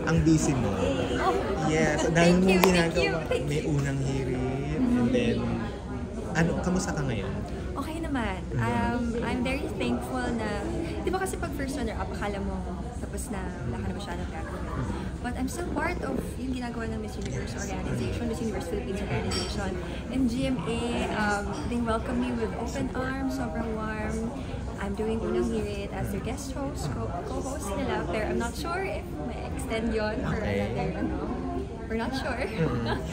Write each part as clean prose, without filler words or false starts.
ang busy mo. Oh, Yes, dahil thank mo you, ginagawa. thank you. May unang hirit, and then, kamusta ka ngayon? Okay naman. I'm very thankful na, di ba kasi pag first runner-up, akala mo tapos na wala ka na masyadong gagawin. But I'm still part of yung ginagawa ng Miss Universe organization, Miss Universe Philippines organization. And GMA, they welcome me with open arms, sobrang warm. I'm doing unang hirit as their guest host, co-host nila. Pero I'm not sure if may extend yun or another, we're not sure.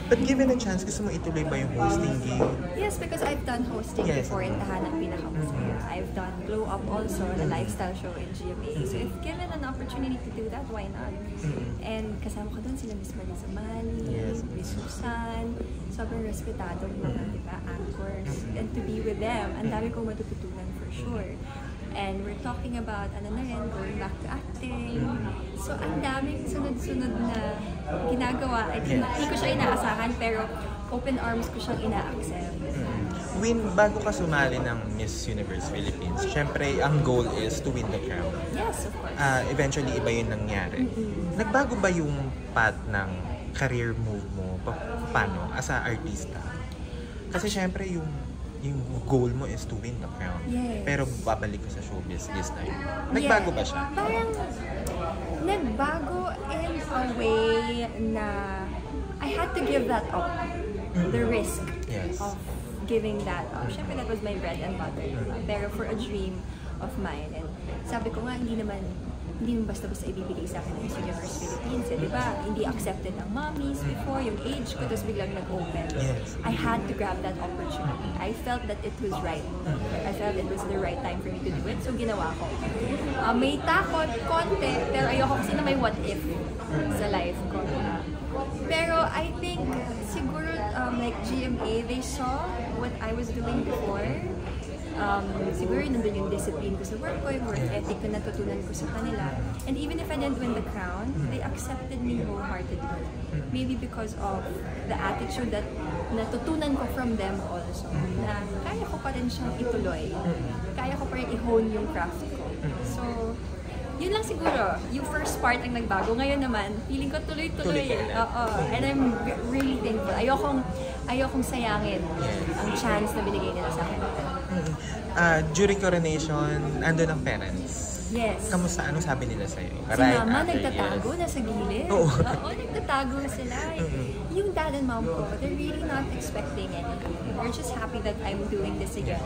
But given a chance, gusto mo ituloy ba yung hosting gig? Yes, because I've done hosting before in Tahanang Pinakamasaya. I've done Glow Up also, the lifestyle show in GMA. So if given an opportunity to do that, why not? And kasama ko doon sila Miss Marisa Mali, Miss Susan, sobrang respetado mga, di ba, anchors. And to be with them, ang dami kong matututunan for sure. And we're talking about, going back to acting. So, ang daming sunod-sunod na ginagawa. Hindi ko siya inaasahan, pero open arms ko siyang ina-accept. Bago ka sumali ng Miss Universe Philippines, syempre, ang goal is to win the crown. Yes, of course. Eventually, iba yun nangyari. Nagbago ba yung path ng career move mo? Paano? As a artista? Kasi syempre, yung goal mo is to win the crown. Yes. Pero babalik ka sa showbiz this time. Nagbago ba siya? Parang nagbago in a way na I had to give that up. The risk of giving that up. Siyempre, that was my bread and butter. Pero for a dream of mine. And sabi ko nga, hindi naman basta-basta ibibigay sa akin ng Miss Universe Philippines. Di ba? Hindi accepted ng mommies before, yung age ko, tapos biglang nag-open. I had to grab that opportunity. I felt that it was right. I felt it was the right time for me to do it. So, ginawa ko. May takot, konti, pero ayoko kasi na may what if sa life ko. Pero I think, siguro, like GMA, they saw what I was doing before. Siguro nandun yung discipline ko sa work ko, yung work ethic na natutunan ko sa kanila. And even if I didn't win the crown, they accepted me wholeheartedly. Maybe because of the attitude that natutunan ko from them also. Na kaya ko pa rin siyang ituloy. Kaya ko pa rin i-hone yung craft ko. So, yun lang siguro. Yung first part ang nagbago. Ngayon naman, feeling ko tuloy-tuloy. And I'm really thankful. Ayokong sayangin ang chance na binigay nila sa akin. During coronation, andun ang parents. Yes. Kamusta? Anong sabi nila sa'yo? Si mama nagtatago na sa gilid. Oo, nagtatago sila. Yung dad and mom ko, they're really not expecting anything. They're just happy that I'm doing this again.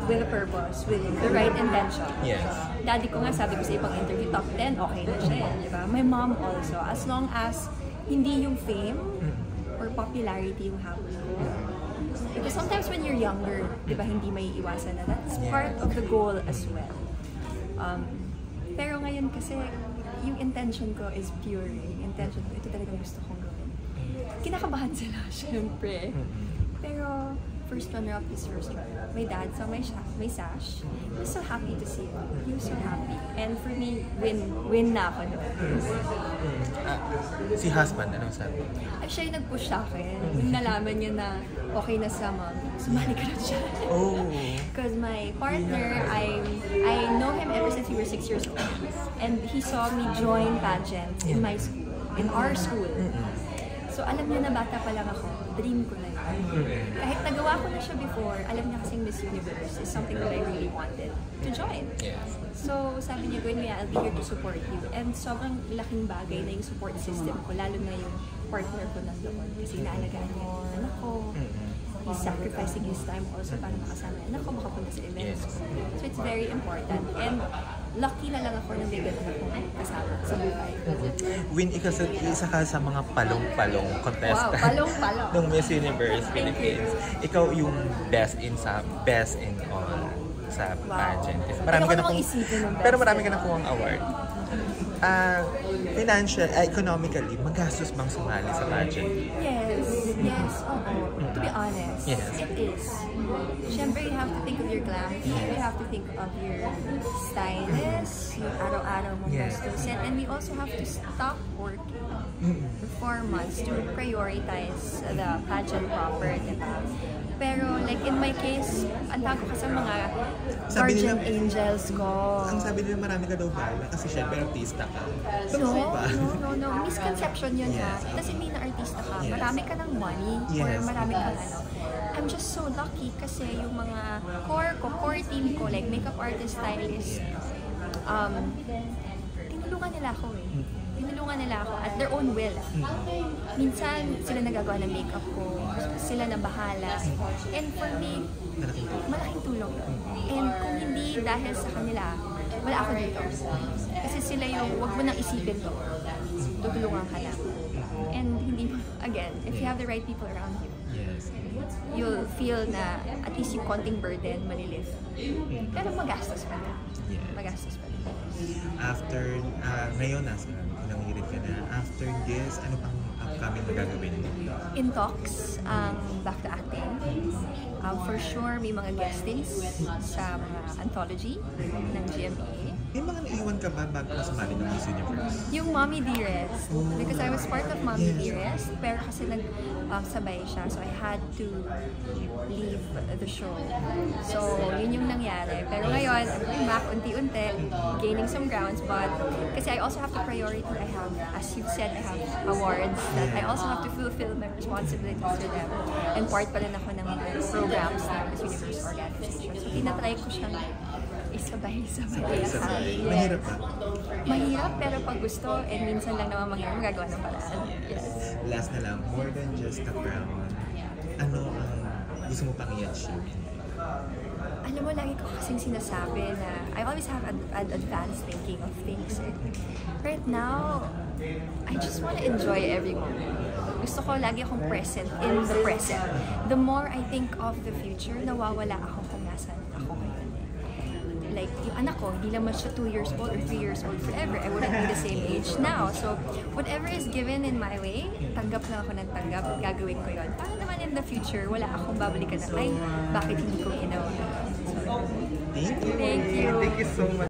With a purpose, with the right intention. Yes. Daddy ko nga, sabi ko sa ibang interview, top 10, okay na siya. Diba? My mom also, as long as hindi yung fame or popularity yung habol ko. Because sometimes when you're younger, di ba, hindi may iwasan na. That's part of the goal as well. Pero ngayon kasi, yung intention ko is pure. Yung intention ko, ito talagang gusto kong gawin. Kinakabahan sila, syempre. Pero, first runner-up is first runner-up. My dad saw my sash. He was so happy to see it. He was so happy. And for me, win na ako doon. Si husband, anong sabi? Siya yung nag-push sa akin. Nung nalaman niya na okay na sa mom, sumali ka na siya. Because my partner, I know him ever since we were 6 years old. And he saw me join pageants in my school, in our school. So alam niya na bata pa lang ako, dream ko na yun. Kahit nagawa ko na siya before, alam niya kasing Miss Universe is something that I really wanted to join. So sabi niya, Gwen, I'll be here to support you. And sobrang laking bagay na yung support system ko, lalo na yung partner ko nandoon. Kasi naalagaan niya yung anak ko. He's sacrificing his time also para makasama yung anak ko, makapunta sa events ko. So it's very important. And lucky na lang ako na may ganun ako kasama sa buhay. Win, isa ka sa mga palong-palong contestant. Wow, palong-palong. ng Miss Universe Philippines. Ikaw yung best in all sa pageant. Pero marami ka nakuha ang award. Financial, economically, magastos bang sumali sa pageant? Yes, to be honest, it is. Siyempre, you have to think of your glam. You have to think of your stylist, yung araw-araw mong gastusin. And we also have to stop working for 4 months to prioritize the pageant proper, diba? Pero like in my case, antago ka sa mga guardian angels ko. Ang sabi nila marami ka daw bala kasi syempre artista ka. No. Misconception yun ha. It doesn't mean na artista ka. Marami ka ng money or marami kang ano. I'm just so lucky kasi yung mga core team ko, like makeup artist, stylist, tinulungan nila ako eh. Tinulungan nila ako at their own will. Minsan, sila nagagawa ng makeup ko, sila na bahala. And for me, malaking tulong yun. And kung hindi dahil sa kanila, wala ako dito. Kasi sila yung, wag mo nang isipin to. Tutulungan ka lang. And hindi, again, if you have the right people around you, you'll feel na at least yung konting burden malilift. Pero magastos pa rin. Magastos pa rin. After, ngayon nasa ilang ka na. After this, ano pang upcoming magagawin mo? In talks, back to acting. For sure, may mga guestings sa mga anthology ng GMA. May mga naiwan ka ba bago sumali ng Miss Universe? Yung Mommy Dearest. Because I was part of Mommy Dearest, pero kasi nagsabay siya. So I had to leave the show. So yun yung nangyari. Pero ngayon, I'm back unti-unti, gaining some grounds. But kasi I also have the priority. I have, as you've said, I have awards that I also have to fulfill my responsibilities to them. And part pa rin ako ng mga programs ng Miss Universe organization. So tinatry ko siyang isabay-sabay. Mahirap ba? Mahirap, pero pag gusto, and minsan lang naman magagawa ng paraan. Yes. Last na lang, more than just a crown, ano ang gusto mo pang i-achieve? Alam mo, lagi ko kasing sinasabi na I always have an advanced thinking of things. Right now, I just want to enjoy every moment. Gusto ko lagi akong present in the present. The more I think of the future, nawawala ako kung nasan ako ngayon. Like, yung anak ko, hindi lang siya 2 years old or 3 years old forever. I wouldn't be the same age now. So, whatever is given in my way, tanggap lang ako ng tanggap, gagawin ko yun. Para naman in the future, wala akong babalikan na, ay, bakit hindi ko ginawa? So, Thank you. Thank you. Thank you so much.